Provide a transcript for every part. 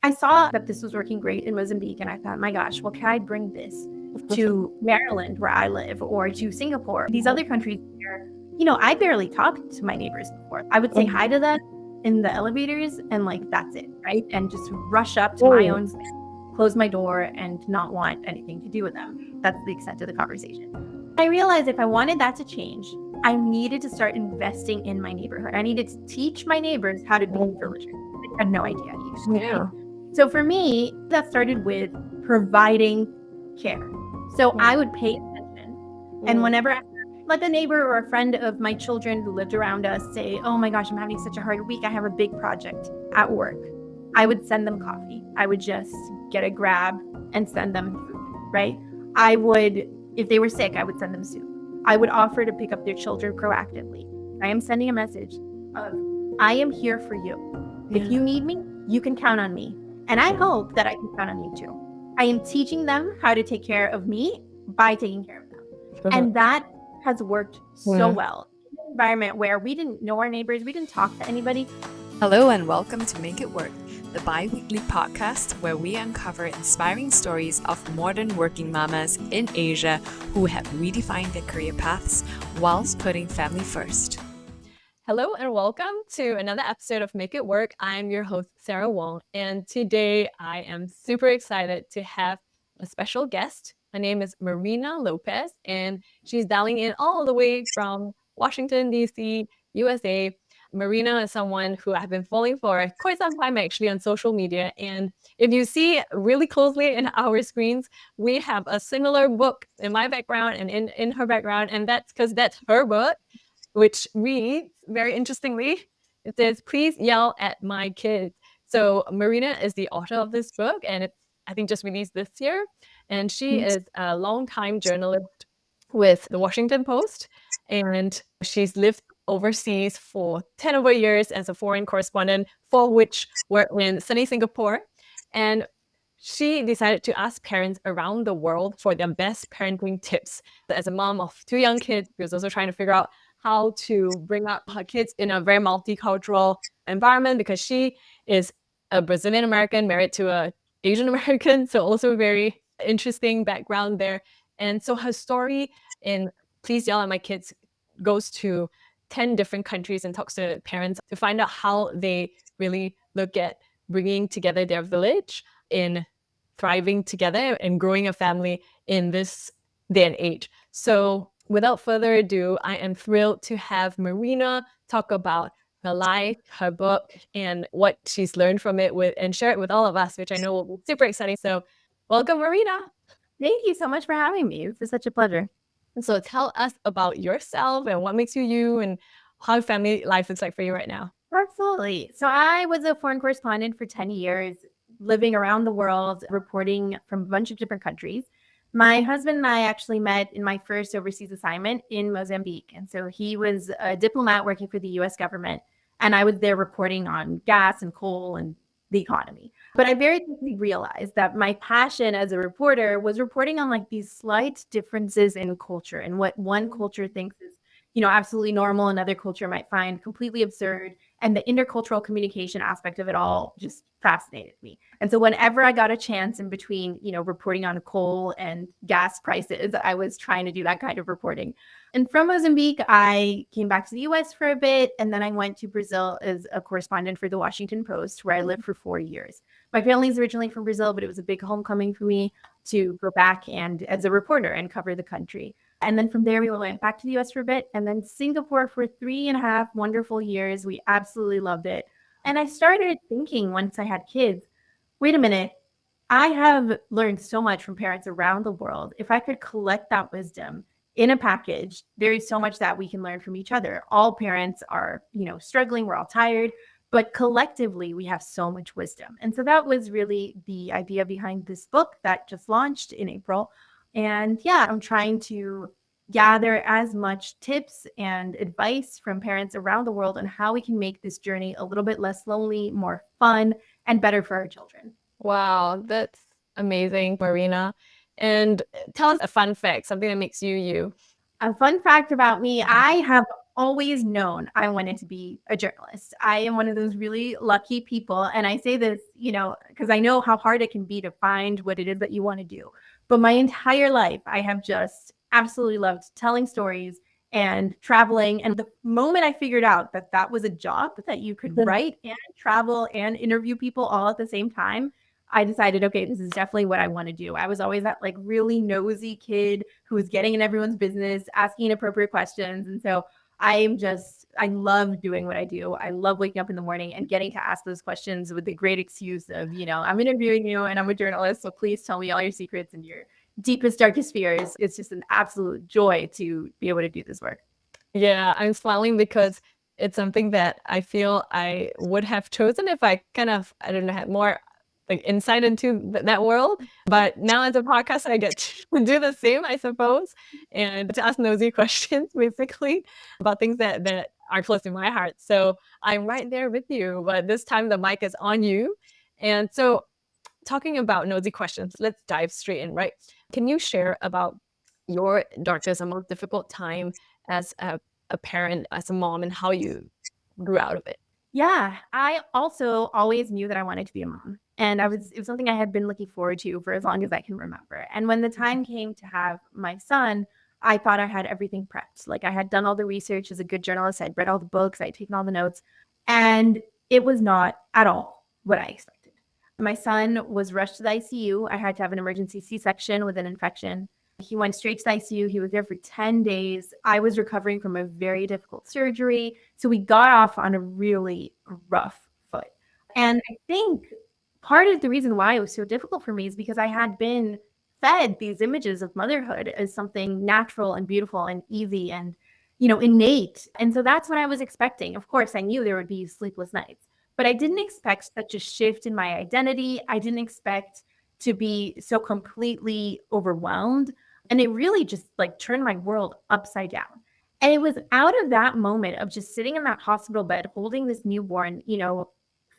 I saw that this was working great in Mozambique, and I thought, my gosh, well, can I bring this to Maryland, where I live, or to Singapore? These other countries where, I barely talked to my neighbors before. I would say hi to them in the elevators, and that's it, right? And just rush up to my own space, close my door, and not want anything to do with them. That's the extent of the conversation. I realized if I wanted that to change, I needed to start investing in my neighborhood. I needed to teach my neighbors how to be villagers. They had no idea how to use it. Yeah. So for me, that started with providing care. So I would pay attention. And whenever I let a neighbor or a friend of my children who lived around us say, oh my gosh, I'm having such a hard week, I have a big project at work, I would send them coffee. I would just get a grab and send them food, right? I would, if they were sick, I would send them soup. I would offer to pick up their children proactively. I am sending a message of, I am here for you. If you need me, you can count on me. And I hope that I can count on you too. I am teaching them how to take care of me by taking care of them. And that has worked so well. In an environment where we didn't know our neighbors, we didn't talk to anybody. Hello and welcome to Make It Work, the bi-weekly podcast where we uncover inspiring stories of modern working mamas in Asia who have redefined their career paths whilst putting family first. Hello and welcome to another episode of Make It Work. I'm your host, Sarah Wong, and today I am super excited to have a special guest. Her name is Marina Lopes, and she's dialing in all the way from Washington, D.C., USA. Marina is someone who I've been following for quite some time actually on social media. And if you see really closely in our screens, we have a similar book in my background and in her background. And that's because that's her book, which reads very interestingly. It says, "Please yell at my kids." So Marina is the author of this book, and it's, I think, just released this year. And she is a longtime journalist with the Washington Post, and she's lived overseas for 10 over years as a foreign correspondent, for which were in sunny Singapore. And she decided to ask parents around the world for their best parenting tips. As a mom of two young kids, she was also trying to figure out how to bring up her kids in a very multicultural environment because she is a Brazilian American married to an Asian American, so also very interesting background there. And so her story in Please Yell at My Kids goes to 10 different countries and talks to parents to find out how they really look at bringing together their village in thriving together and growing a family in this day and age. So without further ado, I am thrilled to have Marina talk about her life, her book, and what she's learned from it and share it with all of us, which I know will be super exciting. So welcome, Marina. Thank you so much for having me. This is such a pleasure. So tell us about yourself and what makes you you and how family life looks like for you right now. Absolutely. So I was a foreign correspondent for 10 years, living around the world, reporting from a bunch of different countries. My husband and I actually met in my first overseas assignment in Mozambique. And so he was a diplomat working for the US government, and I was there reporting on gas and coal and the economy. But I very quickly realized that my passion as a reporter was reporting on these slight differences in culture and what one culture thinks is absolutely normal, another culture might find completely absurd. And the intercultural communication aspect of it all just fascinated me. And so whenever I got a chance in between, reporting on coal and gas prices, I was trying to do that kind of reporting. And from Mozambique, I came back to the US for a bit, and then I went to Brazil as a correspondent for the Washington Post, where I lived for 4 years. My family's originally from Brazil, but it was a big homecoming for me to go back and as a reporter and cover the country. And then from there, we went back to the US for a bit, and then Singapore for 3.5 wonderful years. We absolutely loved it. And I started thinking once I had kids, wait a minute, I have learned so much from parents around the world. If I could collect that wisdom in a package, there is so much that we can learn from each other. All parents are, struggling. We're all tired, but collectively we have so much wisdom. And so that was really the idea behind this book that just launched in April. And yeah, I'm trying to gather as much tips and advice from parents around the world on how we can make this journey a little bit less lonely, more fun, and better for our children. Wow, that's amazing, Marina. And tell us a fun fact, something that makes you you. A fun fact about me, I have always known I wanted to be a journalist. I am one of those really lucky people. And I say this, because I know how hard it can be to find what it is that you want to do. But my entire life, I have just absolutely loved telling stories and traveling. And the moment I figured out that that was a job that you could write and travel and interview people all at the same time, I decided, okay, this is definitely what I want to do. I was always that like really nosy kid who was getting in everyone's business, asking inappropriate questions. And so I love doing what I do. I love waking up in the morning and getting to ask those questions with the great excuse of, I'm interviewing you and I'm a journalist. So please tell me all your secrets and your deepest, darkest fears. It's just an absolute joy to be able to do this work. Yeah, I'm smiling because it's something that I feel I would have chosen if I kind of, I don't know, had more like insight into that world. But now as a podcast, I get to do the same, I suppose, and to ask nosy questions basically about things that are close to my heart. So I'm right there with you, but this time the mic is on you. And so talking about nosy questions, let's dive straight in, right? Can you share about your darkest and most difficult time as a parent, as a mom, and how you grew out of it? Yeah, I also always knew that I wanted to be a mom. And it was something I had been looking forward to for as long as I can remember. And when the time came to have my son, I thought I had everything prepped. Like I had done all the research as a good journalist, I'd read all the books, I'd taken all the notes, and it was not at all what I expected. My son was rushed to the ICU. I had to have an emergency C-section with an infection. He went straight to the ICU. He was there for 10 days. I was recovering from a very difficult surgery. So we got off on a really rough foot. And I think part of the reason why it was so difficult for me is because I had been fed these images of motherhood as something natural and beautiful and easy and, innate. And so that's what I was expecting. Of course, I knew there would be sleepless nights, but I didn't expect such a shift in my identity. I didn't expect to be so completely overwhelmed. And it really just like turned my world upside down. And it was out of that moment of just sitting in that hospital bed, holding this newborn,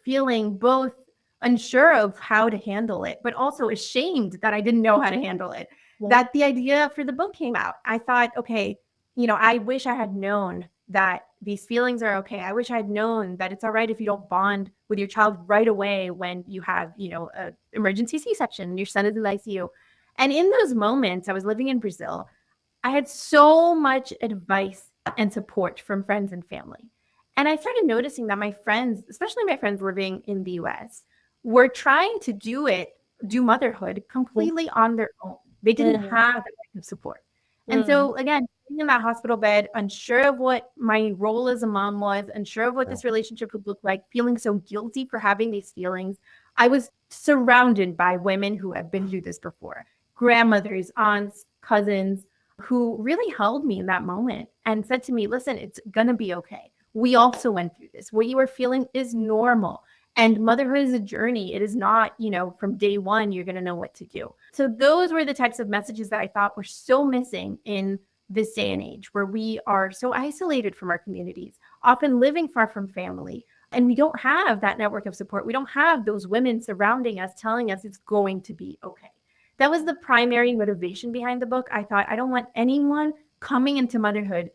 feeling both unsure of how to handle it, but also ashamed that I didn't know how to handle it, that the idea for the book came out. I thought, okay, I wish I had known that these feelings are okay. I wish I had known that it's all right if you don't bond with your child right away when you have, an emergency C-section and your son is in the ICU. And in those moments, I was living in Brazil. I had so much advice and support from friends and family. And I started noticing that my friends, especially my friends living in the US, were trying to do motherhood completely on their own. They didn't have that kind of support. And so again, being in that hospital bed, unsure of what my role as a mom was, unsure of what this relationship would look like, feeling so guilty for having these feelings, I was surrounded by women who have been through this before. Grandmothers, aunts, cousins, who really held me in that moment and said to me, listen, it's going to be okay. We also went through this. What you are feeling is normal. And motherhood is a journey. It is not, from day one, you're going to know what to do. So those were the types of messages that I thought were so missing in this day and age where we are so isolated from our communities, often living far from family. And we don't have that network of support. We don't have those women surrounding us telling us it's going to be okay. That was the primary motivation behind the book. I thought, I don't want anyone coming into motherhood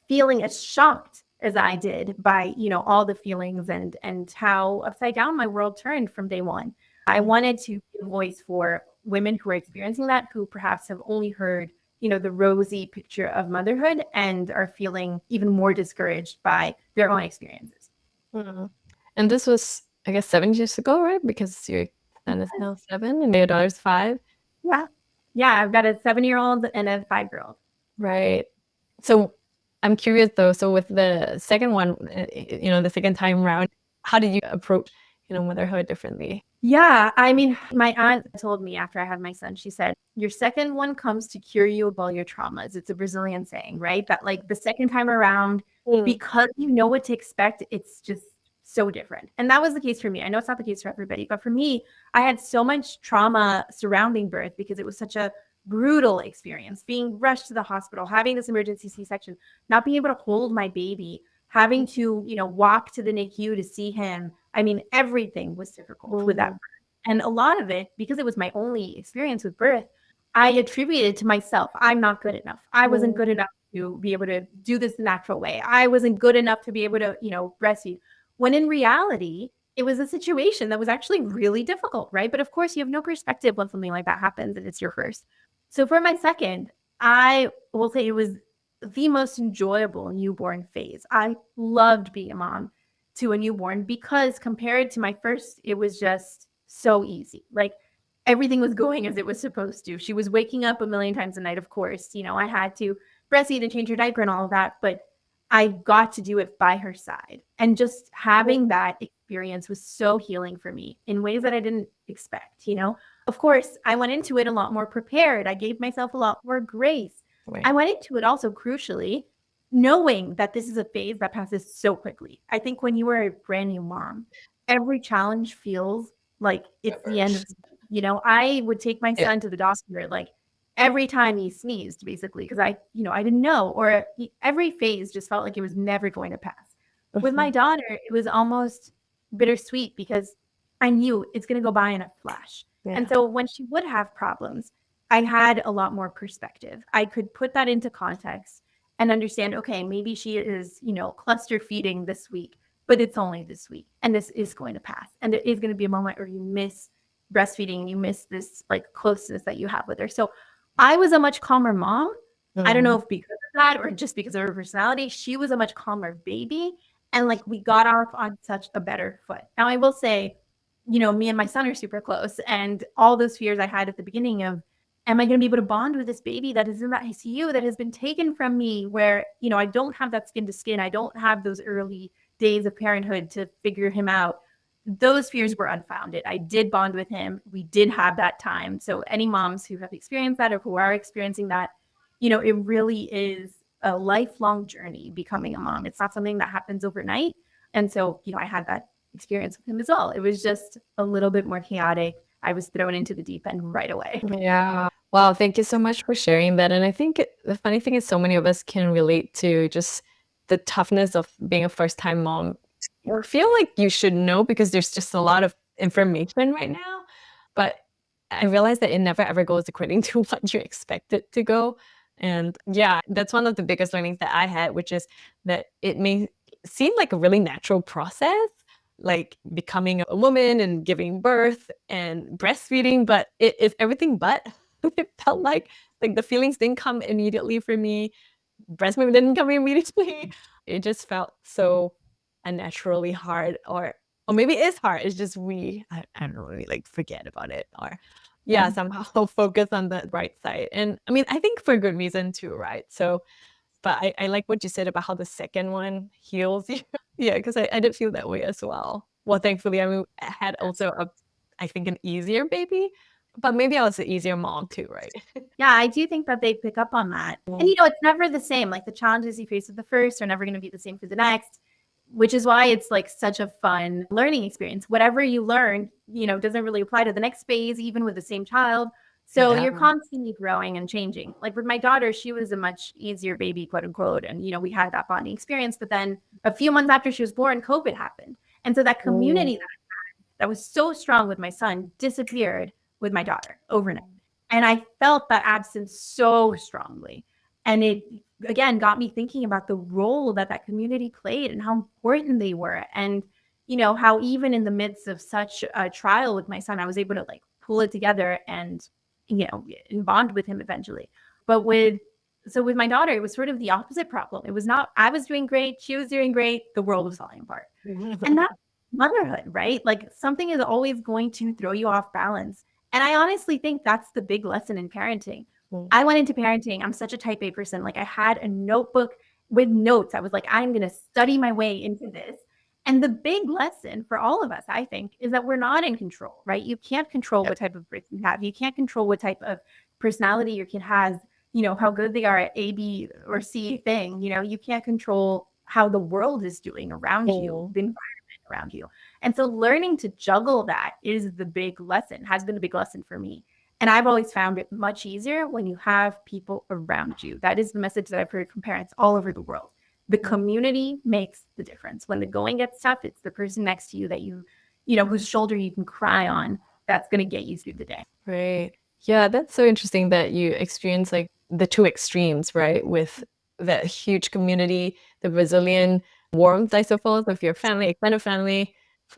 feeling as shocked as I did by, all the feelings and how upside down my world turned from day one. I wanted to be a voice for women who are experiencing that, who perhaps have only heard, the rosy picture of motherhood and are feeling even more discouraged by their own experiences. And this was, I guess, 7 years ago, right? Because your son is now 7 and your daughter's 5. Yeah, I've got a 7-year-old and a 5-year-old. Right. So I'm curious though. So with the second one, the second time around, how did you approach, motherhood differently? Yeah, I mean, my aunt told me after I had my son, she said, your second one comes to cure you of all your traumas. It's a Brazilian saying, right? That like the second time around, because you know what to expect, it's just so different. And that was the case for me. I know it's not the case for everybody, but for me, I had so much trauma surrounding birth because it was such a brutal experience, being rushed to the hospital, having this emergency C-section, not being able to hold my baby, having to, walk to the NICU to see him. I mean, everything was difficult with that birth. And a lot of it, because it was my only experience with birth, I attributed to myself. I'm not good enough. I wasn't good enough to be able to do this the natural way. I wasn't good enough to be able to, breastfeed. When in reality, it was a situation that was actually really difficult, right? But of course, you have no perspective when something like that happens and it's your first. So for my second, I will say it was the most enjoyable newborn phase. I loved being a mom to a newborn because compared to my first, it was just so easy. Like everything was going as it was supposed to. She was waking up a million times a night, of course. I had to breastfeed and change her diaper and all of that, but I got to do it by her side. And just having that experience was so healing for me in ways that I didn't expect. Of course, I went into it a lot more prepared. I gave myself a lot more grace. Right. I went into it also crucially knowing that this is a phase that passes so quickly. I think when you are a brand new mom, every challenge feels like it's the end of, I would take my son to the doctor like every time he sneezed, basically, because I didn't know, or every phase just felt like it was never going to pass. With my daughter, it was almost bittersweet because I knew it's going to go by in a flash. Yeah. And so when she would have problems, I had a lot more perspective. I could put that into context and understand, okay, maybe she is, cluster feeding this week, but it's only this week and this is going to pass. And there is going to be a moment where you miss breastfeeding, you miss this like closeness that you have with her. So I was a much calmer mom. I don't know if because of that or just because of her personality, she was a much calmer baby. And like we got off on such a better foot. Now I will say, me and my son are super close. And all those fears I had at the beginning of, am I going to be able to bond with this baby that is in that ICU that has been taken from me where, I don't have that skin to skin. I don't have those early days of parenthood to figure him out. Those fears were unfounded. I did bond with him. We did have that time. So any moms who have experienced that or who are experiencing that, it really is a lifelong journey becoming a mom. It's not something that happens overnight. And so, I had that experience with him as well. It was just a little bit more chaotic. I was thrown into the deep end right away. Yeah. Wow. Thank you so much for sharing that. And I think the funny thing is so many of us can relate to just the toughness of being a first-time mom or feel like you should know because there's just a lot of information right now. But I realized that it never ever goes according to what you expect it to go. And yeah, that's one of the biggest learnings that I had, which is that it may seem like a really natural process, like becoming a woman and giving birth and breastfeeding, but it is everything but. It felt like the feelings didn't come immediately for me. Breast milk didn't come immediately. It just felt so unnaturally hard, or maybe it is hard. It's just I don't know, we like forget about it, or somehow focus on the bright side. And I mean, I think for good reason too, right? So, but I like what you said about how the second one heals you. Yeah, because I did feel that way as well. Well, thankfully, I mean, I had also I think an easier baby, but maybe I was an easier mom too, right? Yeah, I do think that they pick up on that. And it's never the same. Like the challenges you face with the first are never going to be the same for the next, which is why it's like such a fun learning experience. Whatever you learn, doesn't really apply to the next phase, even with the same child. So you're constantly growing and changing. Like with my daughter, she was a much easier baby, quote unquote. And, we had that bonding experience. But then a few months after she was born, COVID happened. And so that community that was so strong with my son disappeared with my daughter overnight. And I felt that absence so strongly. And it, again, got me thinking about the role that community played and how important they were. And, how even in the midst of such a trial with my son, I was able to like pull it together and, and bond with him eventually. But with my daughter, it was sort of the opposite problem. It was not, I was doing great. She was doing great. The world was falling apart. And that's motherhood, right? Like something is always going to throw you off balance. And I honestly think that's the big lesson in parenting. I went into parenting. I'm such a type A person. Like I had a notebook with notes. I was like, I'm going to study my way into this. And the big lesson for all of us, I think, is that we're not in control, right? You can't control what type of birth you have. You can't control what type of personality your kid has, how good they are at A, B, or C thing. You can't control how the world is doing around you, the environment around you. And so learning to juggle that is the big lesson, has been a big lesson for me. And I've always found it much easier when you have people around you. That is the message that I've heard from parents all over the world. The community makes the difference. When the going gets tough, it's the person next to you that whose shoulder you can cry on, that's going to get you through the day. Right. Yeah, that's so interesting that you experience like the two extremes, right? With that huge community, the Brazilian warmth, I suppose, of your family, extended family.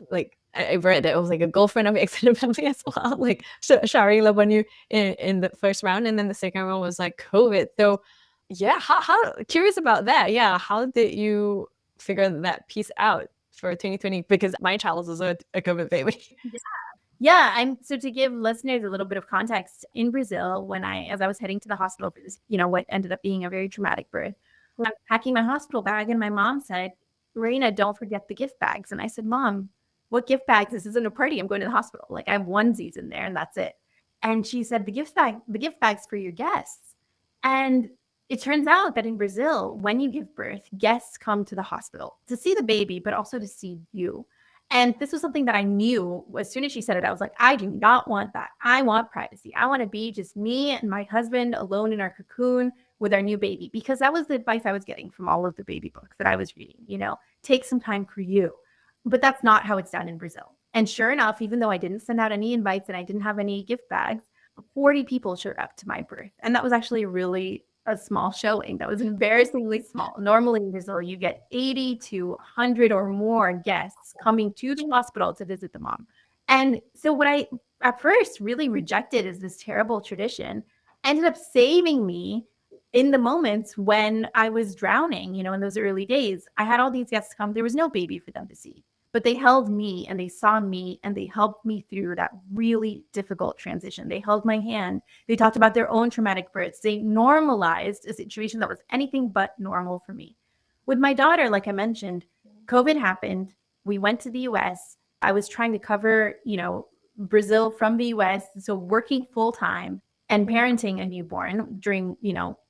Like I read that it was like a girlfriend of extended family as well, like showering love on you in the first round, and then the second round was like COVID. So yeah, how curious about that. Yeah, how did you figure that piece out for 2020? Because my child is also a COVID baby. Yeah, so to give listeners a little bit of context, in Brazil, as I was heading to the hospital for this, what ended up being a very traumatic birth, I'm packing my hospital bag and my mom said, Marina, don't forget the gift bags. And I said, Mom, what gift bags? This isn't a party. I'm going to the hospital. Like, I have onesies in there and that's it. And she said, the gift bags for your guests. And it turns out that in Brazil, when you give birth, guests come to the hospital to see the baby, but also to see you. And this was something that I knew as soon as she said it. I was like, I do not want that. I want privacy. I want to be just me and my husband alone in our cocoon with our new baby, because that was the advice I was getting from all of the baby books that I was reading, take some time for you. But that's not how it's done in Brazil. And sure enough, even though I didn't send out any invites and I didn't have any gift bags, 40 people showed up to my birth. And that was actually really a small showing. That was embarrassingly small. Normally in Brazil, you get 80 to 100 or more guests coming to the hospital to visit the mom. And so what I at first really rejected as this terrible tradition ended up saving me in the moments when I was drowning, in those early days. I had all these guests come. There was no baby for them to see, but they held me and they saw me and they helped me through that really difficult transition. They held my hand. They talked about their own traumatic births. They normalized a situation that was anything but normal for me. With my daughter, like I mentioned, COVID happened. We went to the US. I was trying to cover, Brazil from the US. So working full time and parenting a newborn during,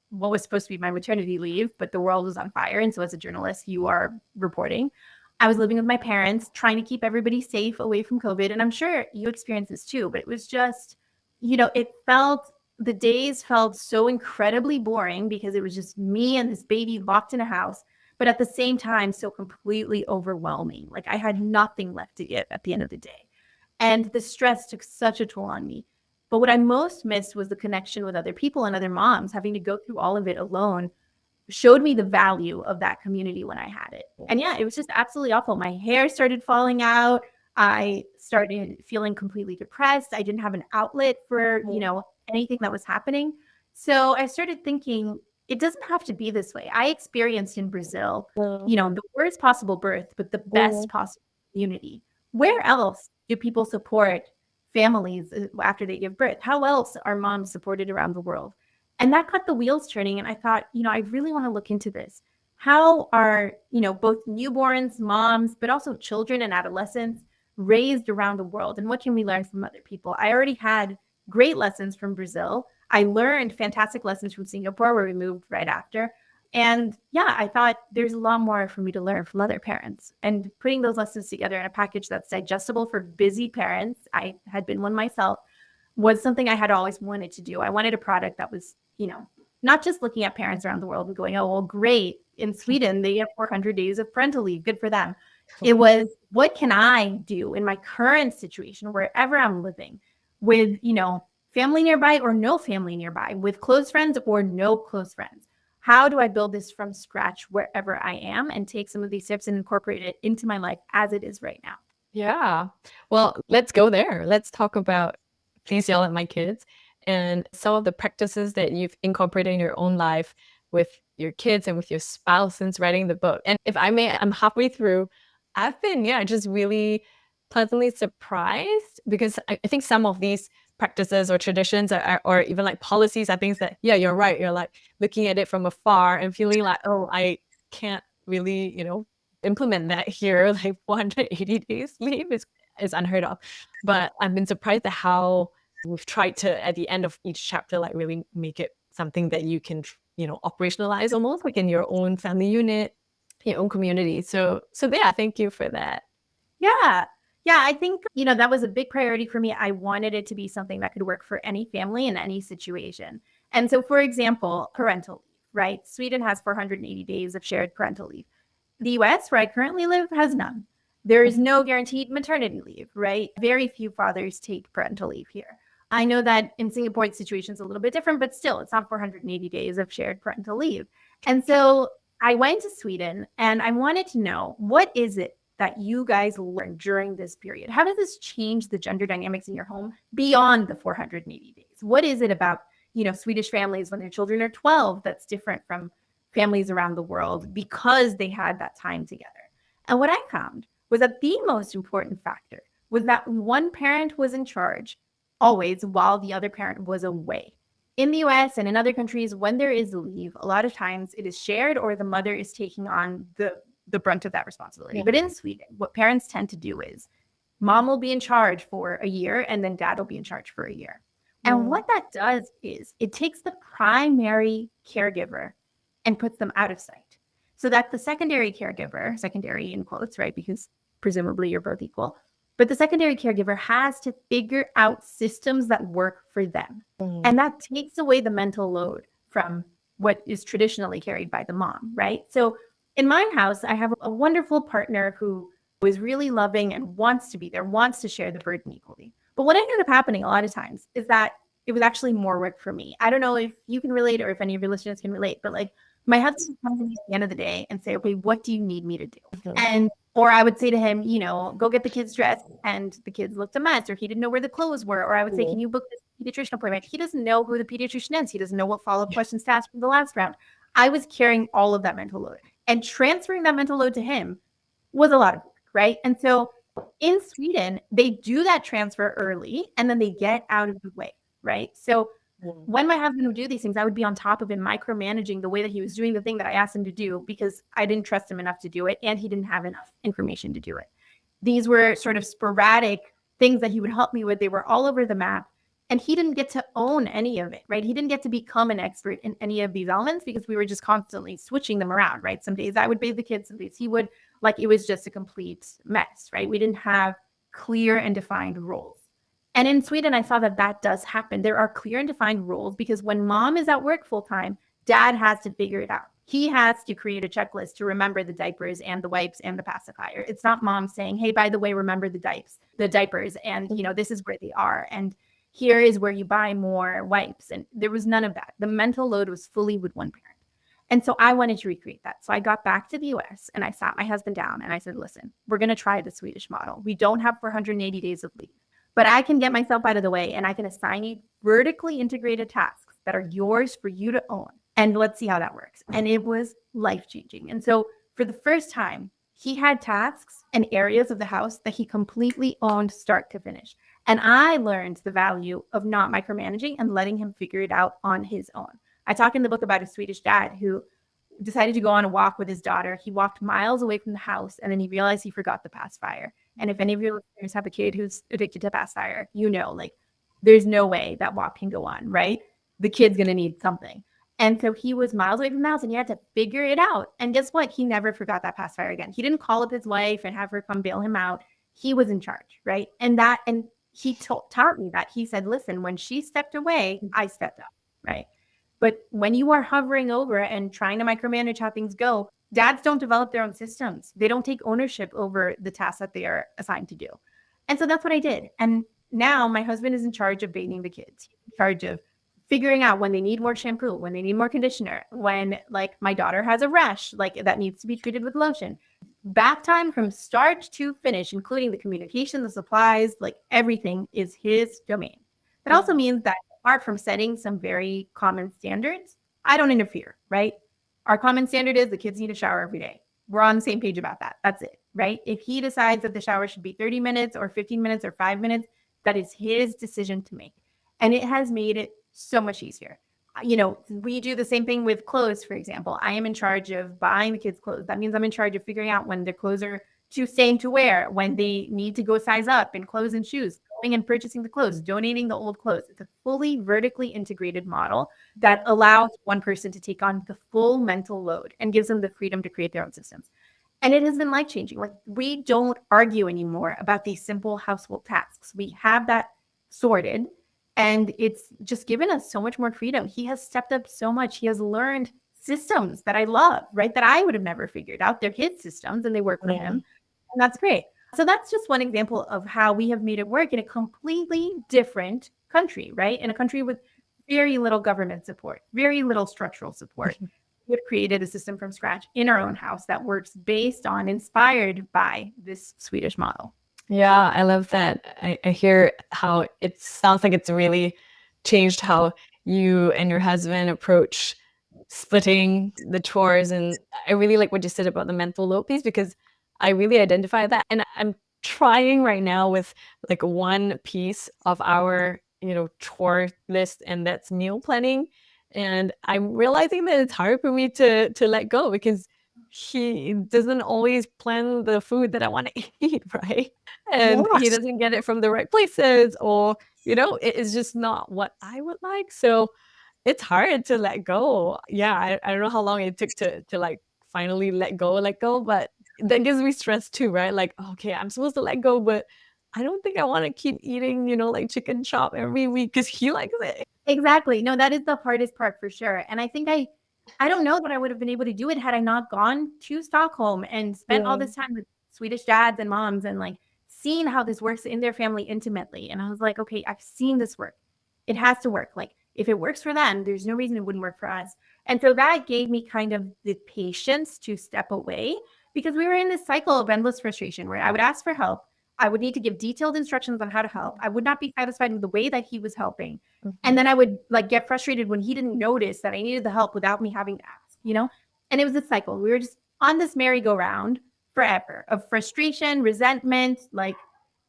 what was supposed to be my maternity leave, but the world was on fire. And so as a journalist, you are reporting. I was living with my parents, trying to keep everybody safe away from COVID. And I'm sure you experienced this too, but it was just, the days felt so incredibly boring because it was just me and this baby locked in a house, but at the same time, so completely overwhelming. Like I had nothing left to give at the end of the day. And the stress took such a toll on me. But what I most missed was the connection with other people and other moms. Having to go through all of it alone showed me the value of that community when I had it. And yeah, it was just absolutely awful. My hair started falling out. I started feeling completely depressed. I didn't have an outlet for, anything that was happening. So I started thinking, it doesn't have to be this way. I experienced in Brazil, the worst possible birth, but the best possible community. Where else do people support families after they give birth? How else are moms supported around the world? And that got the wheels turning. And I thought, I really want to look into this. How are, both newborns, moms, but also children and adolescents raised around the world? And what can we learn from other people? I already had great lessons from Brazil. I learned fantastic lessons from Singapore, where we moved right after. And yeah, I thought there's a lot more for me to learn from other parents. And putting those lessons together in a package that's digestible for busy parents, I had been one myself, was something I had always wanted to do. I wanted a product that was, not just looking at parents around the world and going, oh, well, great. In Sweden, they have 400 days of parental leave. Good for them. It was, what can I do in my current situation, wherever I'm living, with, family nearby or no family nearby, with close friends or no close friends? How do I build this from scratch wherever I am and take some of these tips and incorporate it into my life as it is right now? Yeah. Well, let's go there. Let's talk about Please Yell at My Kids and some of the practices that you've incorporated in your own life with your kids and with your spouse since writing the book. And if I may, I'm halfway through. I've been, just really pleasantly surprised because I think some of these practices or traditions or even like policies are things that, yeah, you're right. You're like looking at it from afar and feeling like, oh, I can't really, implement that here. Like 180 days leave is unheard of. But I've been surprised at how we've tried to, at the end of each chapter, like really make it something that you can, operationalize almost like in your own family unit, your own community. So yeah, thank you for that. Yeah. Yeah, I think, that was a big priority for me. I wanted it to be something that could work for any family in any situation. And so, for example, parental leave, right? Sweden has 480 days of shared parental leave. The US, where I currently live, has none. There is no guaranteed maternity leave, right? Very few fathers take parental leave here. I know that in Singapore, the situation is a little bit different, but still, it's not 480 days of shared parental leave. And so I went to Sweden and I wanted to know, what is it that you guys learned during this period? How does this change the gender dynamics in your home beyond the 480 days? What is it about, Swedish families when their children are 12 that's different from families around the world because they had that time together? And what I found was that the most important factor was that one parent was in charge always while the other parent was away. In the US and in other countries, when there is leave, a lot of times it is shared or the mother is taking on the brunt of that responsibility. Yeah. But in Sweden, what parents tend to do is mom will be in charge for a year and then dad will be in charge for a year. And what that does is it takes the primary caregiver and puts them out of sight so that the secondary caregiver, secondary in quotes, right? Because presumably you're both equal, but the secondary caregiver has to figure out systems that work for them. And that takes away the mental load from what is traditionally carried by the mom, right? So in my house, I have a wonderful partner who is really loving and wants to be there, wants to share the burden equally. But what ended up happening a lot of times is that it was actually more work for me. I don't know if you can relate or if any of your listeners can relate, but like my husband would come to me at the end of the day and say, okay, what do you need me to do? And or I would say to him, go get the kids dressed, and the kids looked a mess, or he didn't know where the clothes were. Or I would say, can you book this pediatrician appointment? He doesn't know who the pediatrician is. He doesn't know what follow-up questions to ask from the last round. I was carrying all of that mental load, and transferring that mental load to him was a lot of work, right? And so in Sweden, they do that transfer early, and then they get out of the way, right? So when my husband would do these things, I would be on top of him, micromanaging the way that he was doing the thing that I asked him to do because I didn't trust him enough to do it, and he didn't have enough information to do it. These were sort of sporadic things that he would help me with. They were all over the map, and he didn't get to own any of it, right? He didn't get to become an expert in any of these elements because we were just constantly switching them around, right? Some days I would bathe the kids, some days he would. Like, it was just a complete mess, right? We didn't have clear and defined roles. And in Sweden, I saw that that does happen. There are clear and defined roles because when mom is at work full time, dad has to figure it out. He has to create a checklist to remember the diapers and the wipes and the pacifier. It's not mom saying, hey, by the way, remember the diapers, and this is where they are, and here is where you buy more wipes. And there was none of that. The mental load was fully with one parent. And so I wanted to recreate that. So I got back to the US and I sat my husband down and I said, listen, we're going to try the Swedish model. We don't have 480 days of leave, but I can get myself out of the way and I can assign you vertically integrated tasks that are yours for you to own. And let's see how that works. And it was life-changing. And so for the first time, he had tasks and areas of the house that he completely owned start to finish. And I learned the value of not micromanaging and letting him figure it out on his own. I talk in the book about a Swedish dad who decided to go on a walk with his daughter. He walked miles away from the house and then he realized he forgot the pacifier. And if any of your listeners have a kid who's addicted to pacifier, like there's no way that walk can go on, right? The kid's going to need something. And so he was miles away from the house and he had to figure it out. And guess what? He never forgot that pacifier again. He didn't call up his wife and have her come bail him out. He was in charge, right? And he taught me that. He said, listen, when she stepped away, I stepped up, right? But when you are hovering over and trying to micromanage how things go, dads don't develop their own systems. They don't take ownership over the tasks that they are assigned to do. And so that's what I did. And now my husband is in charge of bathing the kids. He's in charge of figuring out when they need more shampoo, when they need more conditioner, when like my daughter has a rash, like that needs to be treated with lotion. Bath time from start to finish, including the communication, the supplies, like everything is his domain. That also means that apart from setting some very common standards, I don't interfere, right? Our common standard is the kids need a shower every day. We're on the same page about that. That's it, right? If he decides that the shower should be 30 minutes or 15 minutes or 5 minutes, that is his decision to make. And it has made it so much easier. We do the same thing with clothes, for example. I am in charge of buying the kids' clothes. That means I'm in charge of figuring out when their clothes are too stained to wear, when they need to go size up in clothes and shoes, going and purchasing the clothes, donating the old clothes. It's a fully vertically integrated model that allows one person to take on the full mental load and gives them the freedom to create their own systems. And it has been life-changing. Like, we don't argue anymore about these simple household tasks. We have that sorted. And it's just given us so much more freedom. He has stepped up so much. He has learned systems that I love, right? That I would have never figured out. They're his systems and they work for him. And that's great. So that's just one example of how we have made it work in a completely different country, right? In a country with very little government support, very little structural support. we have created a system from scratch in our own house that works inspired by this Swedish model. Yeah, I love that. I hear how it sounds like it's really changed how you and your husband approach splitting the chores. And I really like what you said about the mental load piece, because I really identify that. And I'm trying right now with like one piece of our, chore list, and that's meal planning. And I'm realizing that it's hard for me to let go, because he doesn't always plan the food that I want to eat, right? And he Yes. doesn't get it from the right places, or it is just not what I would like. So it's hard to let go. Yeah, I don't know how long it took to like finally let go, but that gives me stress too, right? Like, okay, I'm supposed to let go, but I don't think I want to keep eating, like chicken chop every week because he likes it. Exactly. No, that is the hardest part for sure. And I think I don't know that I would have been able to do it had I not gone to Stockholm and spent all this time with Swedish dads and moms and like seeing how this works in their family intimately. And I was like, okay, I've seen this work. It has to work. Like if it works for them, there's no reason it wouldn't work for us. And so that gave me kind of the patience to step away, because we were in this cycle of endless frustration where I would ask for help. I would need to give detailed instructions on how to help. I would not be satisfied with the way that he was helping. And then I would like get frustrated when he didn't notice that I needed the help without me having to ask. And it was a cycle. We were just on this merry-go-round forever of frustration, resentment, like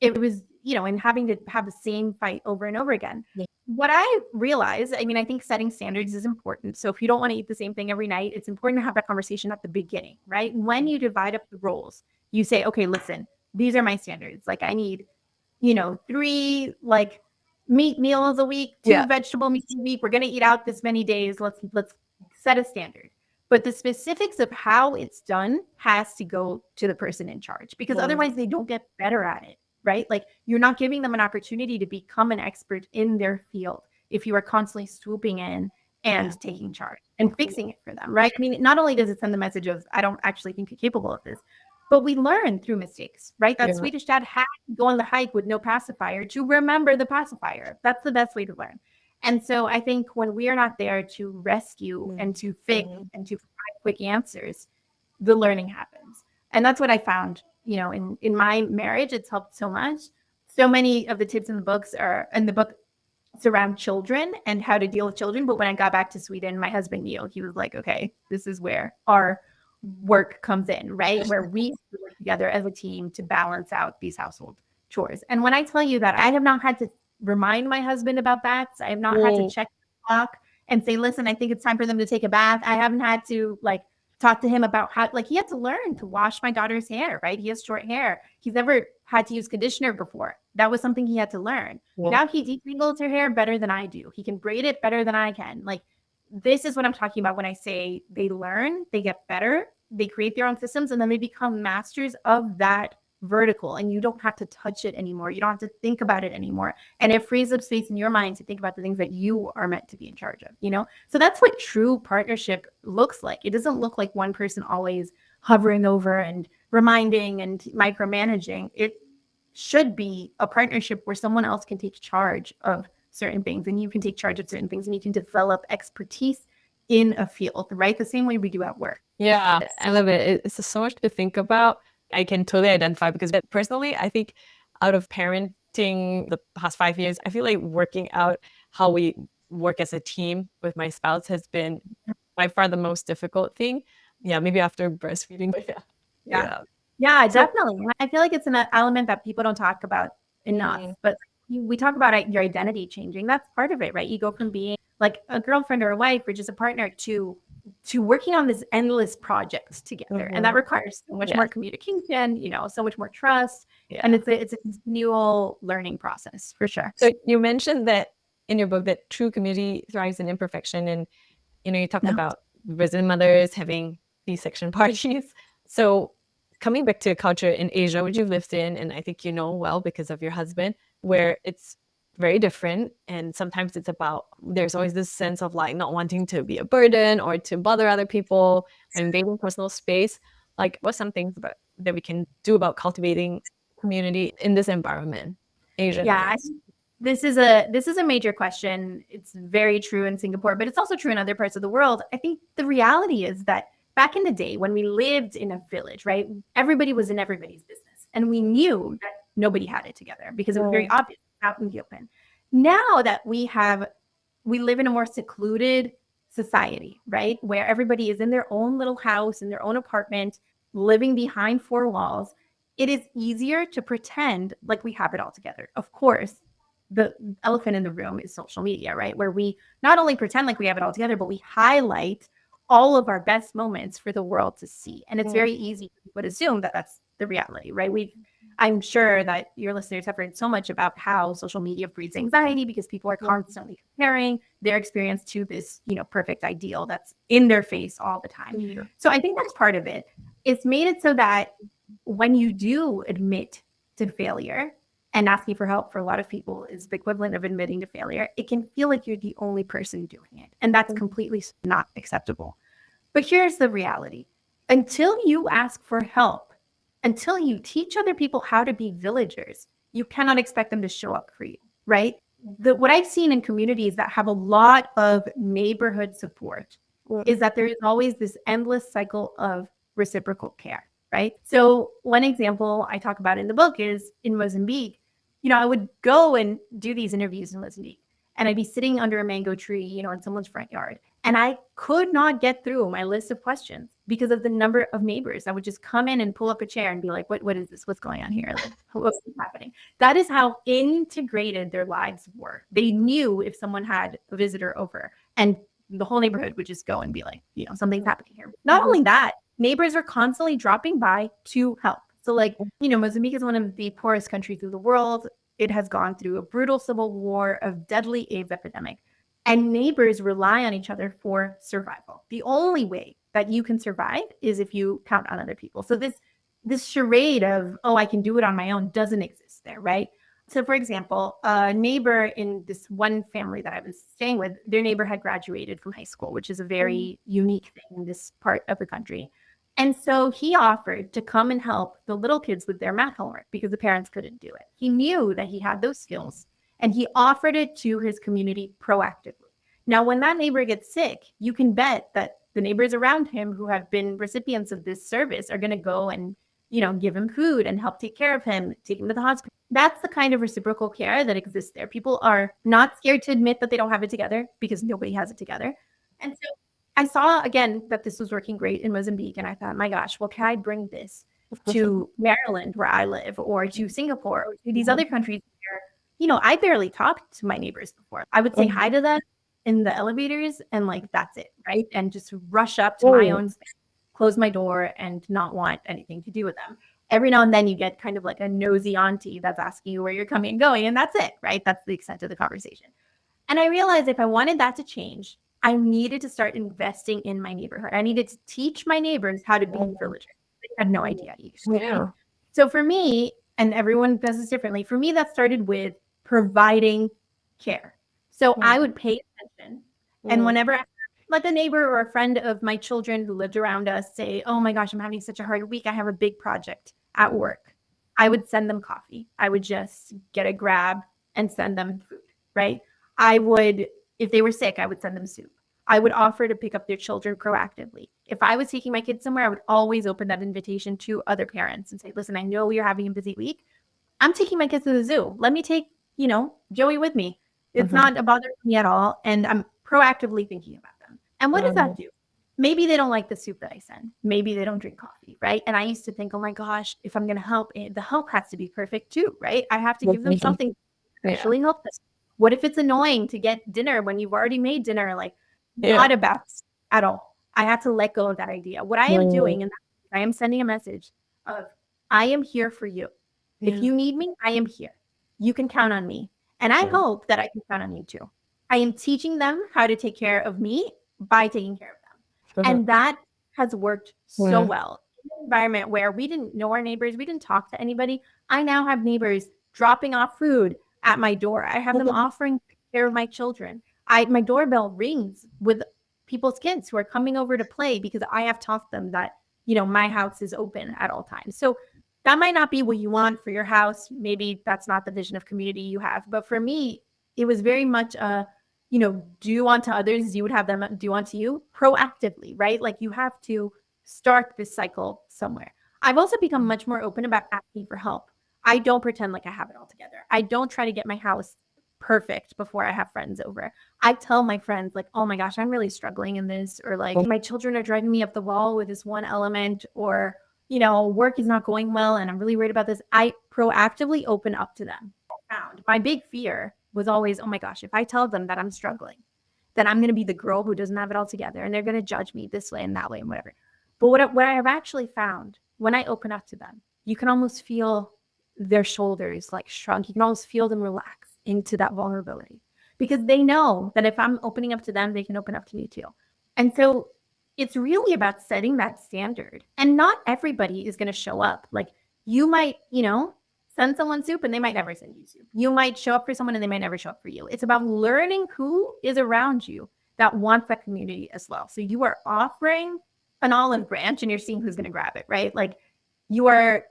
it was, and having to have the same fight over and over again. Yeah. What I realized, I mean, I think setting standards is important. So if you don't want to eat the same thing every night, it's important to have that conversation at the beginning, right? When you divide up the roles, you say, okay, listen, these are my standards. Like I need, 3 like meat meals a week, 2 vegetable meals a week. We're going to eat out this many days. Let's set a standard. But the specifics of how it's done has to go to the person in charge, because otherwise they don't get better at it, right? Like you're not giving them an opportunity to become an expert in their field if you are constantly swooping in and taking charge and fixing it for them, right? I mean, not only does it send the message of, I don't actually think you're capable of this, but we learn through mistakes, right? That Swedish dad had to go on the hike with no pacifier to remember the pacifier. That's the best way to learn. And so I think when we are not there to rescue and to fix and to provide quick answers, the learning happens. And that's what I found, in my marriage, it's helped so much. So many of the tips in the book surround children and how to deal with children. But when I got back to Sweden, my husband knew. He was like, okay, this is where our work comes in, right? Where we work together as a team to balance out these household chores. And when I tell you that I have not had to remind my husband about that, I have not had to check the clock and say, listen, I think it's time for them to take a bath. I haven't had to talk to him about how, he had to learn to wash my daughter's hair, right? He has short hair. He's never had to use conditioner before. That was something he had to learn. Now he detangles her hair better than I do. He can braid it better than I can. This is what I'm talking about when I say they learn, they get better, they create their own systems, and then they become masters of that vertical. And you don't have to touch it anymore. You don't have to think about it anymore. And it frees up space in your mind to think about the things that you are meant to be in charge of. So that's what true partnership looks like. It doesn't look like one person always hovering over and reminding and micromanaging. It should be a partnership where someone else can take charge of certain things and you can take charge of certain things and you can develop expertise in a field, right? The same way we do at work. Yeah, I love it. It's so much to think about. I can totally identify, because personally, I think out of parenting the past 5 years, I feel like working out how we work as a team with my spouse has been by far the most difficult thing. Yeah, maybe after breastfeeding. But yeah, definitely. I feel like it's an element that people don't talk about enough, but we talk about your identity changing. That's part of it, right? You go from being like a girlfriend or a wife or just a partner to working on this endless projects together. And that requires so much more communication, so much more trust. And it's a continual learning process for sure. So you mentioned that in your book that true community thrives in imperfection. And, you talked about resident mothers having C-section parties. So coming back to a culture in Asia, which you've lived in, and I think you know well because of your husband, where it's very different. And sometimes it's about, there's always this sense of not wanting to be a burden or to bother other people and invading personal space. What's some things that we can do about cultivating community in this environment? Asian. Yeah, This is a major question. It's very true in Singapore, but it's also true in other parts of the world. I think the reality is that back in the day when we lived in a village, right? Everybody was in everybody's business, and we knew that nobody had it together because it was very obvious out in the open. Now that we live in a more secluded society, right? Where everybody is in their own little house, in their own apartment, living behind four walls. It is easier to pretend like we have it all together. Of course, the elephant in the room is social media, right? Where we not only pretend like we have it all together, but we highlight all of our best moments for the world to see. And it's very easy to assume that that's the reality, right? I'm sure that your listeners have heard so much about how social media breeds anxiety because people are constantly comparing their experience to this, perfect ideal that's in their face all the time. So I think that's part of it. It's made it so that when you do admit to failure, and asking for help for a lot of people is the equivalent of admitting to failure, it can feel like you're the only person doing it. And that's completely not acceptable. But here's the reality. Until you ask for help, until you teach other people how to be villagers, you cannot expect them to show up for you, right? What I've seen in communities that have a lot of neighborhood support is that there is always this endless cycle of reciprocal care, right? So one example I talk about in the book is in Mozambique. I would go and do these interviews in Mozambique, and I'd be sitting under a mango tree, in someone's front yard. And I could not get through my list of questions because of the number of neighbors that would just come in and pull up a chair and be like, what is this? What's going on here? Like, what's happening? That is how integrated their lives were. They knew if someone had a visitor over, and the whole neighborhood would just go and be like, something's happening here. Not only that, neighbors are constantly dropping by to help. So like, Mozambique is one of the poorest countries in the world. It has gone through a brutal civil war, a deadly AIDS epidemic, and neighbors rely on each other for survival. The only way that you can survive is if you count on other people. So this charade of, oh, I can do it on my own doesn't exist there, right? So for example, a neighbor in this one family that I was staying with, their neighbor had graduated from high school, which is a very unique thing in this part of the country. And so he offered to come and help the little kids with their math homework because the parents couldn't do it. He knew that he had those skills, and he offered it to his community proactively. Now, when that neighbor gets sick, you can bet that the neighbors around him who have been recipients of this service are going to go and, give him food and help take care of him, take him to the hospital. That's the kind of reciprocal care that exists there. People are not scared to admit that they don't have it together because nobody has it together. And so I saw, again, that this was working great in Mozambique, and I thought, my gosh, well, can I bring this to Maryland, where I live, or to Singapore, or to these other countries where, I barely talked to my neighbors before. I would say hi to them in the elevators, and like, that's it, right? And just rush up to my own space, close my door, and not want anything to do with them. Every now and then you get kind of like a nosy auntie that's asking you where you're coming and going, and that's it, right? That's the extent of the conversation. And I realized if I wanted that to change, I needed to start investing in my neighborhood. I needed to teach my neighbors how to be villagers. They had no idea. So for me, and everyone does this differently, for me, that started with providing care. So I would pay attention. And whenever like a neighbor or a friend of my children who lived around us say, oh my gosh, I'm having such a hard week, I have a big project at work, I would send them coffee. I would just get a grab and send them food, right? I would, if they were sick, I would send them soup. I would offer to pick up their children proactively. If I was taking my kids somewhere, I would always open that invitation to other parents and say, listen, I know you're having a busy week. I'm taking my kids to the zoo. Let me take, Joey with me. It's not a bother to me at all. And I'm proactively thinking about them. And what does that do? Maybe they don't like the soup that I send. Maybe they don't drink coffee, right? And I used to think, oh my gosh, if I'm going to help, the help has to be perfect too, right? I have to give them something to actually help them. What if it's annoying to get dinner when you've already made dinner? Like, not about at all. I had to let go of that idea. What I am doing, and I am sending a message of, I am here for you. If you need me, I am here. You can count on me. And I hope that I can count on you too. I am teaching them how to take care of me by taking care of them. And that has worked so well. In an environment where we didn't know our neighbors, we didn't talk to anybody. I now have neighbors dropping off food at my door. I have them offering to take care of my children. My doorbell rings with people's kids who are coming over to play because I have taught them that, my house is open at all times. So that might not be what you want for your house. Maybe that's not the vision of community you have. But for me, it was very much do unto others as you would have them do unto you proactively, right? Like you have to start this cycle somewhere. I've also become much more open about asking for help. I don't pretend like I have it all together. I don't try to get my house perfect before I have friends over. I tell my friends, like, oh my gosh, I'm really struggling in this, or like, my children are driving me up the wall with this one element, or, work is not going well and I'm really worried about this. I proactively open up to them. My big fear was always, oh my gosh, if I tell them that I'm struggling, then I'm going to be the girl who doesn't have it all together and they're going to judge me this way and that way and whatever. But what I have actually found when I open up to them, you can almost feel their shoulders like shrunk. You can almost feel them relax into that vulnerability because they know that if I'm opening up to them, they can open up to me too. And so it's really about setting that standard. And not everybody is going to show up. Like you might, send someone soup and they might never send you soup. You might show up for someone and they might never show up for you. It's about learning who is around you that wants that community as well. So you are offering an olive branch and you're seeing who's going to grab it, right? Like you're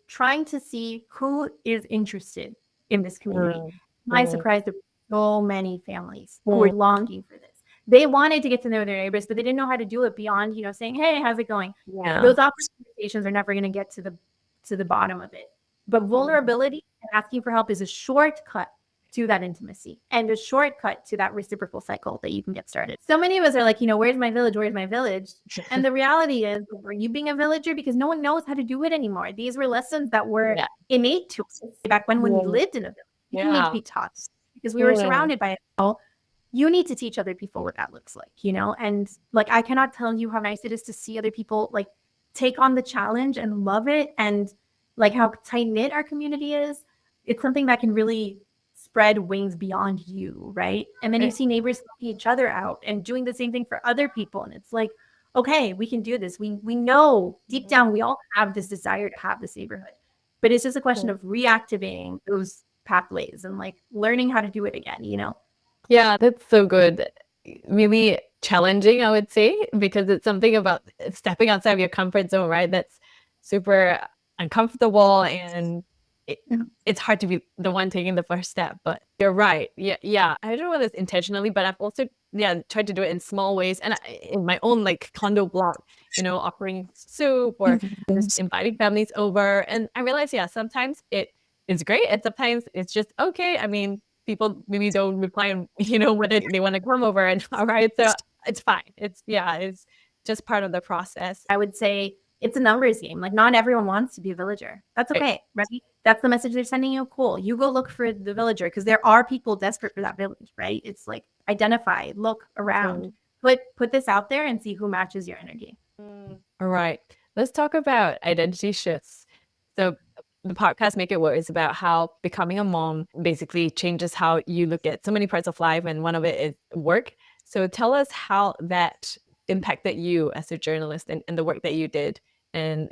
trying to see who is interested in this community. My surprise, there were so many families who were longing for this. They wanted to get to know their neighbors, but they didn't know how to do it beyond, saying, "Hey, how's it going?" Yeah. Those conversations are never going to get to the bottom of it. But vulnerability and asking for help is a shortcut to that intimacy and a shortcut to that reciprocal cycle that you can get started. So many of us are like, where's my village? Where's my village? And the reality is, are you being a villager? Because no one knows how to do it anymore. These were lessons that were innate to us back when we lived in a village. You need to be taught because we were surrounded by it all. You need to teach other people what that looks like, and like, I cannot tell you how nice it is to see other people like take on the challenge and love it. And like how tight knit our community is. It's something that can really spread wings beyond you, right? And then you see neighbors helping each other out and doing the same thing for other people. And it's like, okay, we can do this. We know deep down we all have this desire to have this neighborhood. But it's just a question of reactivating those pathways and like learning how to do it again, Yeah, that's so good. Really challenging, I would say, because it's something about stepping outside of your comfort zone, right? That's super uncomfortable and it's hard to be the one taking the first step. But you're right. Yeah. I don't know whether it's intentionally, but I've also tried to do it in small ways and in my own like condo block, offering soup or just inviting families over. And I realized, sometimes it's great and sometimes it's just okay. I mean, people maybe don't reply and whether they want to come over and all right. So it's fine. It's just part of the process. I would say it's a numbers game. Like not everyone wants to be a villager. That's okay, right? That's the message they're sending you. Cool. You go look for the villager because there are people desperate for that village, right? It's like identify, look around, put this out there and see who matches your energy. All right. Let's talk about identity shifts. So the podcast Make It Work is about how becoming a mom basically changes how you look at so many parts of life, and one of it is work. So tell us how that impacted you as a journalist and the work that you did, and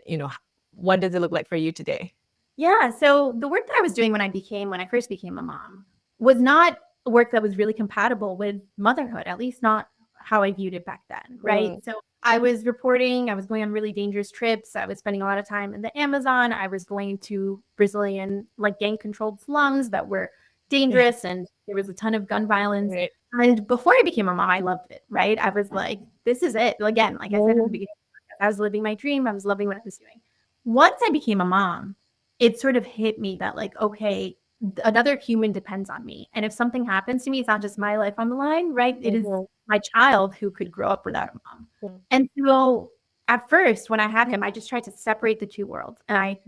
what does it look like for you today? Yeah, so the work that I was doing when I first became a mom was not work that was really compatible with motherhood, at least not how I viewed it back then, right? So I was reporting, I was going on really dangerous trips. I was spending a lot of time in the Amazon. I was going to Brazilian like gang-controlled slums that were dangerous and there was a ton of gun violence. Right. And before I became a mom, I loved it, right? I was like, this is it. Again, like I said at the beginning, I was living my dream. I was loving what I was doing. Once I became a mom, it sort of hit me that like, okay, another human depends on me. And if something happens to me, it's not just my life on the line, right? It is my child who could grow up without a mom. And so at first, when I had him, I just tried to separate the two worlds. And I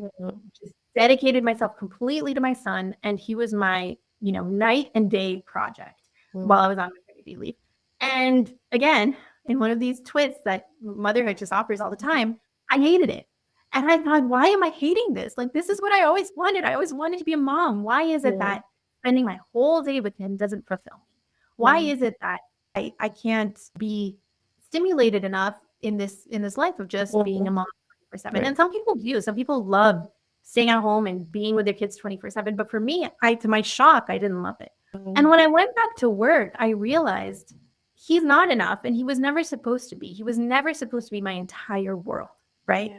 just dedicated myself completely to my son. And he was my, night and day project while I was on maternity leave. And again, in one of these twists that motherhood just offers all the time, I hated it. And I thought, why am I hating this? Like, this is what I always wanted. I always wanted to be a mom. Why is it that spending my whole day with him doesn't fulfill me? Why is it that I can't be stimulated enough in this life of just being a mom 24/7? And some people do. Some people love staying at home and being with their kids 24/7. But for me, to my shock, I didn't love it. And when I went back to work, I realized he's not enough and he was never supposed to be. He was never supposed to be my entire world, right?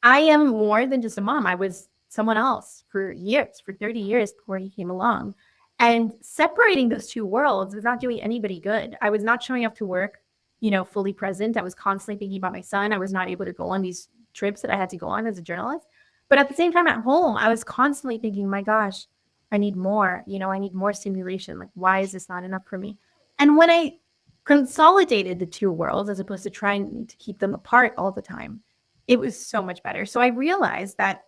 I am more than just a mom. I was someone else for years, for 30 years before he came along. And separating those two worlds was not doing anybody good. I was not showing up to work, fully present. I was constantly thinking about my son. I was not able to go on these trips that I had to go on as a journalist. But at the same time, at home, I was constantly thinking, my gosh, I need more. I need more stimulation. Like, why is this not enough for me? And when I consolidated the two worlds as opposed to trying to keep them apart all the time, it was so much better. So I realized that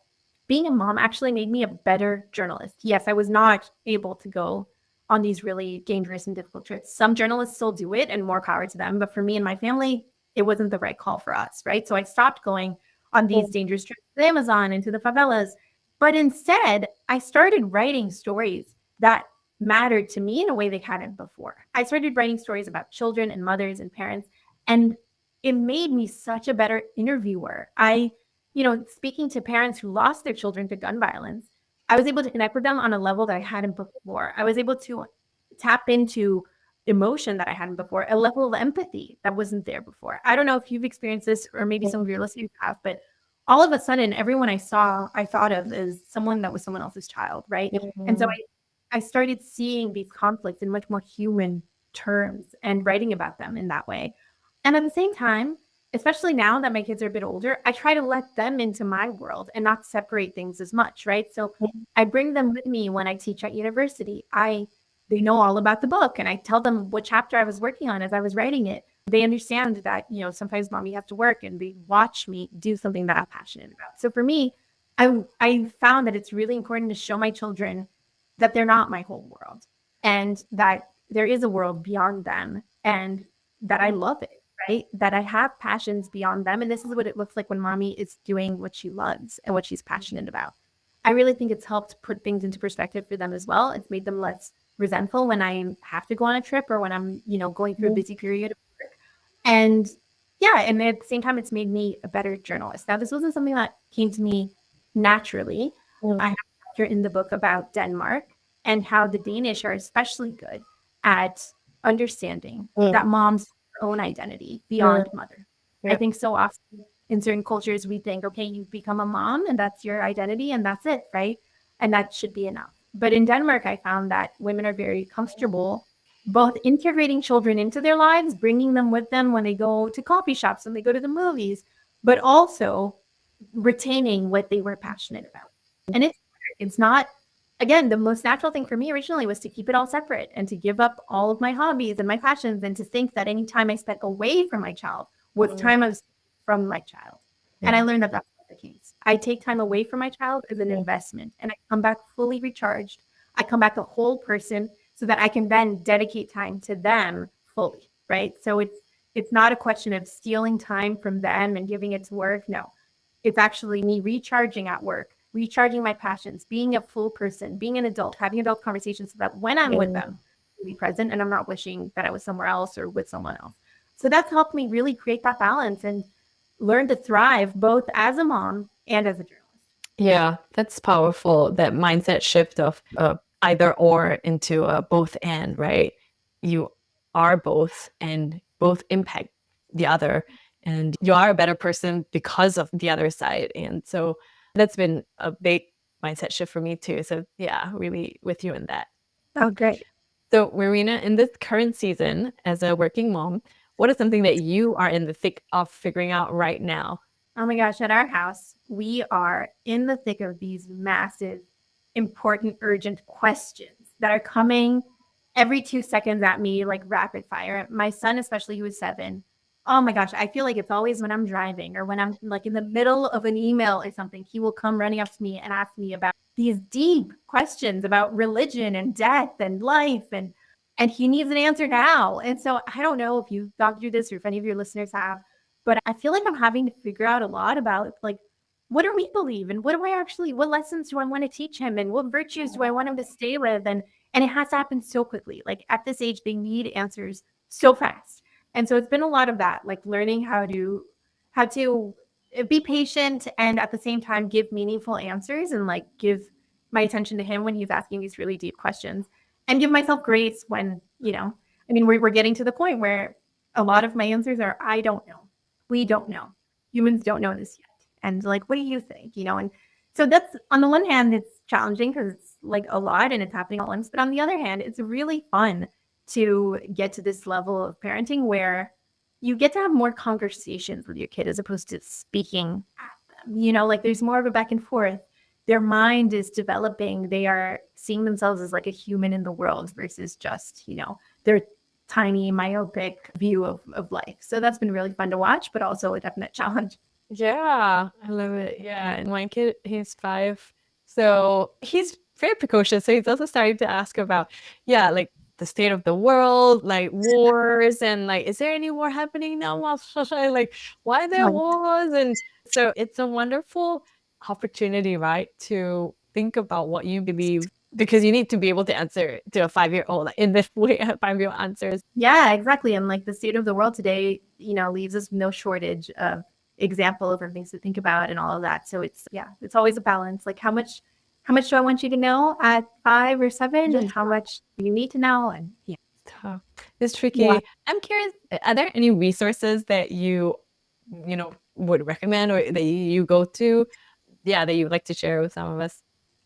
being a mom actually made me a better journalist. Yes, I was not able to go on these really dangerous and difficult trips. Some journalists still do it, and more power to them. But for me and my family, it wasn't the right call for us, right? So I stopped going on these dangerous trips to the Amazon and to the favelas. But instead, I started writing stories that mattered to me in a way they hadn't before. I started writing stories about children and mothers and parents, and it made me such a better interviewer. Speaking to parents who lost their children to gun violence, I was able to connect with them on a level that I hadn't before. I was able to tap into emotion that I hadn't before, a level of empathy that wasn't there before. I don't know if you've experienced this, or maybe some of your listeners have, but all of a sudden, everyone I saw, I thought of as someone that was someone else's child, right? And so I started seeing these conflicts in much more human terms and writing about them in that way. And at the same time, especially now that my kids are a bit older, I try to let them into my world and not separate things as much, right? So I bring them with me when I teach at university. They know all about the book, and I tell them what chapter I was working on as I was writing it. They understand that, sometimes mommy has to work, and they watch me do something that I'm passionate about. So for me, I found that it's really important to show my children that they're not my whole world, and that there is a world beyond them, and that I love it, right? That I have passions beyond them. And this is what it looks like when mommy is doing what she loves and what she's passionate about. I really think it's helped put things into perspective for them as well. It's made them less resentful when I have to go on a trip, or when I'm, going through a busy period of work. And yeah, and at the same time, it's made me a better journalist. Now, this wasn't something that came to me naturally. I have a chapter in the book about Denmark and how the Danish are especially good at understanding that moms have their own identity beyond mother. I think so often in certain cultures, we think, okay, you become a mom and that's your identity and that's it, right? And that should be enough. But in Denmark, I found that women are very comfortable both integrating children into their lives, bringing them with them when they go to coffee shops, when they go to the movies, but also retaining what they were passionate about. And it's not, again, the most natural thing for me originally was to keep it all separate and to give up all of my hobbies and my passions, and to think that any time I spent away from my child was time I was from my child. And I learned that that's not the case. I take time away from my child as an investment, and I come back fully recharged. I come back a whole person, so that I can then dedicate time to them fully, right? So it's not a question of stealing time from them and giving it to work. No, it's actually me recharging at work, recharging my passions, being a full person, being an adult, having adult conversations, so that when I'm with them, I'll be present and I'm not wishing that I was somewhere else or with someone else. So that's helped me really create that balance and learn to thrive both as a mom and as a journalist. Yeah, that's powerful. That mindset shift of either or into a both and, right? You are both, and both impact the other, and you are a better person because of the other side. And so that's been a big mindset shift for me too. So yeah, really with you in that. Oh, great. So Marina, in this current season as a working mom, what is something that you are in the thick of figuring out right now? Oh my gosh, at our house, we are in the thick of these massive, important, urgent questions that are coming every 2 seconds at me like rapid fire. My son, especially, who is 7, oh my gosh, I feel like it's always when I'm driving or when I'm like in the middle of an email or something, he will come running up to me and ask me about these deep questions about religion and death and life, and he needs an answer now. And so I don't know if you've gone through this or if any of your listeners have, but I feel like I'm having to figure out a lot about, like, what do we believe, and what lessons do I want to teach him, and what virtues do I want him to stay with? And it has to happen so quickly. Like, at this age, they need answers so fast. And so it's been a lot of that, like learning how to be patient and at the same time give meaningful answers, and like give my attention to him when he's asking these really deep questions, and give myself grace when, I mean, we're getting to the point where a lot of my answers are, I don't know. We don't know. Humans don't know this yet. And like, what do you think? And so that's, on the one hand, it's challenging because it's like a lot and it's happening all at once. But on the other hand, it's really fun to get to this level of parenting where you get to have more conversations with your kid as opposed to speaking at them. Like there's more of a back and forth. Their mind is developing. They are seeing themselves as like a human in the world versus just, their tiny myopic view of life. So that's been really fun to watch, but also a definite challenge. Yeah, I love it. Yeah, and my kid, he's 5, so he's very precocious. So he's also starting to ask about, yeah, like the state of the world, like wars, and like, is there any war happening now? Like, why are there wars? And so it's a wonderful opportunity, right, to think about what you believe, because you need to be able to answer to a 5-year-old in this way. A 5-year-old answers. Yeah, exactly. And like the state of the world today, leaves us no shortage of examples and things to think about and all of that. So it's always a balance. Like how much do I want you to know at 5 or 7 and how much do you need to know? And Tough. It's tricky. Yeah. I'm curious, are there any resources that you would recommend or that you go to, that you'd like to share with some of us?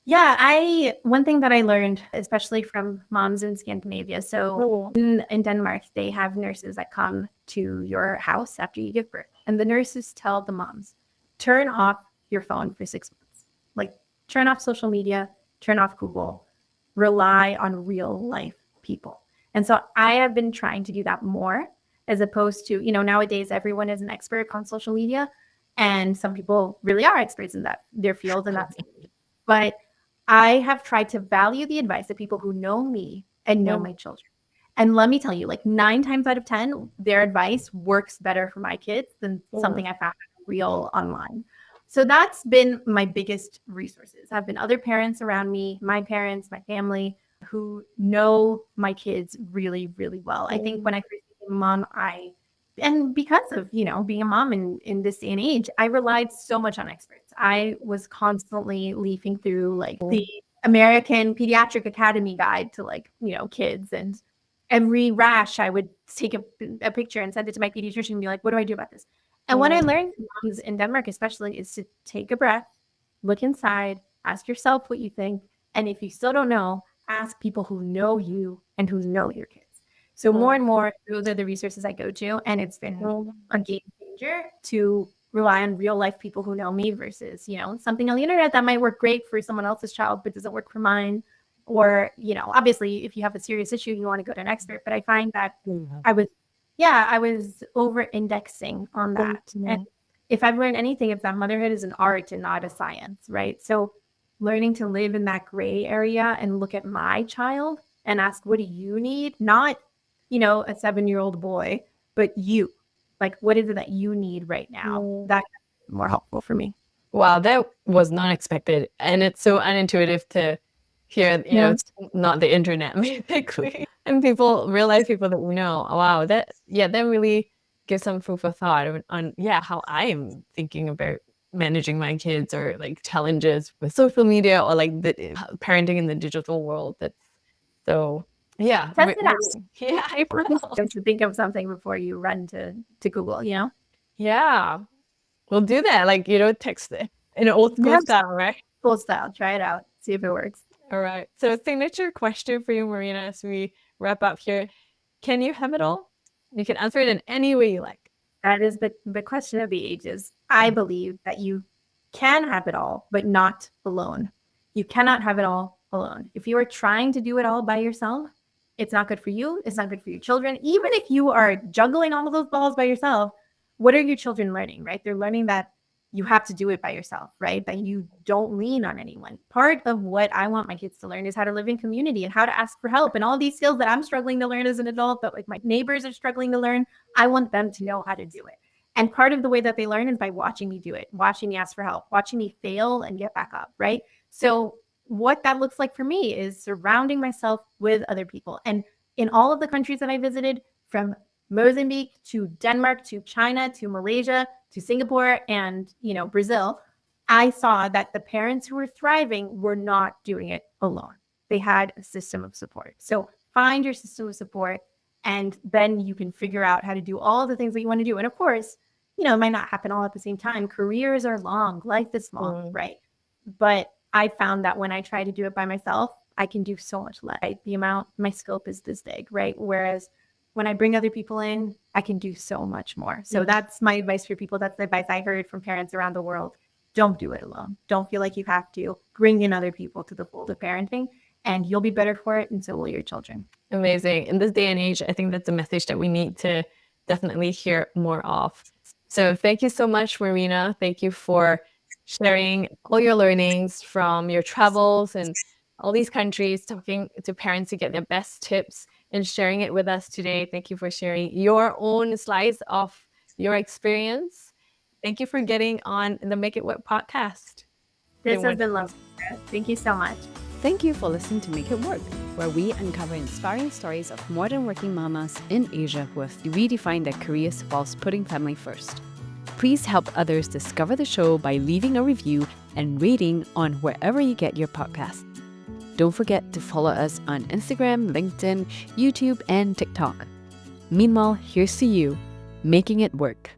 Yeah, one thing that I learned, especially from moms in Scandinavia. So in Denmark, they have nurses that come to your house after you give birth. And the nurses tell the moms, turn off your phone for 6 months. Like turn off social media, turn off Google, rely on real life people. And so I have been trying to do that more, as opposed to, nowadays everyone is an expert on social media. And some people really are experts in their field. And that's, but I have tried to value the advice of people who know me and know my children. And let me tell you, like 9 times out of 10, their advice works better for my kids than something I found real online. So that's been my biggest resources. Have been other parents around me, my parents, my family, who know my kids really, really well. I think when I first became a mom, and because of, being a mom in this day and age, I relied so much on experts. I was constantly leafing through like the American Pediatric Academy guide to like, kids, and every rash I would take a picture and send it to my pediatrician and be like, what do I do about this? And what I learned from moms in Denmark, especially, is to take a breath, look inside, ask yourself what you think. And if you still don't know, ask people who know you and who know your kids. So more and more, those are the resources I go to. And it's been a game changer to rely on real life people who know me versus, something on the internet that might work great for someone else's child, but doesn't work for mine. Or, obviously, if you have a serious issue, you want to go to an expert. But I find that I was over-indexing on that. And if I've learned anything, it's that motherhood is an art and not a science, right? So learning to live in that gray area and look at my child and ask, what do you need? Not, a 7-year-old boy, but you. Like, what is it that you need right now? That's more helpful for me. Wow, that was not expected. And it's so unintuitive to hear, it's not the internet, basically. And real life people that we know. Wow, that really gives some food for thought on how I'm thinking about managing my kids, or like challenges with social media, or like the parenting in the digital world. So yeah. Test it out. Yeah, I will. To think of something before you run to Google, Yeah. We'll do that. Like, text it in an old school style, right? Old style. Try it out. See if it works. All right. So signature question for you, Marina, as we wrap up here. Can you have it all? You can answer it in any way you like. That is the question of the ages. I believe that you can have it all, but not alone. You cannot have it all alone. If you are trying to do it all by yourself, it's not good for you. It's not good for your children. Even if you are juggling all of those balls by yourself, what are your children learning, right? They're learning that you have to do it by yourself, right? That you don't lean on anyone. Part of what I want my kids to learn is how to live in community and how to ask for help, and all these skills that I'm struggling to learn as an adult, that like my neighbors are struggling to learn. I want them to know how to do it. And part of the way that they learn is by watching me do it, watching me ask for help, watching me fail and get back up, right? So what that looks like for me is surrounding myself with other people. And in all of the countries that I visited, from Mozambique to Denmark to China to Malaysia to Singapore and, Brazil, I saw that the parents who were thriving were not doing it alone. They had a system of support. So find your system of support, and then you can figure out how to do all the things that you want to do. And of course, it might not happen all at the same time. Careers are long, life is long, right? But I found that when I try to do it by myself, I can do so much less. Right? My scope is this big, right? Whereas when I bring other people in, I can do so much more. So that's my advice for people. That's the advice I heard from parents around the world. Don't do it alone. Don't feel like you have to. Bring in other people to the fold of parenting, and you'll be better for it, and so will your children. Amazing. In this day and age, I think that's a message that we need to definitely hear more of. So thank you so much, Marina. Thank you for sharing all your learnings from your travels and all these countries, talking to parents to get their best tips and sharing it with us today. Thank you for sharing your own slice of your experience. Thank you for getting on the Make It Work podcast. This has been lovely. Thank you so much. Thank you for listening to Make It Work, where we uncover inspiring stories of modern working mamas in Asia who have redefined their careers whilst putting family first. Please help others discover the show by leaving a review and rating on wherever you get your podcasts. Don't forget to follow us on Instagram, LinkedIn, YouTube, and TikTok. Meanwhile, here's to you, making it work.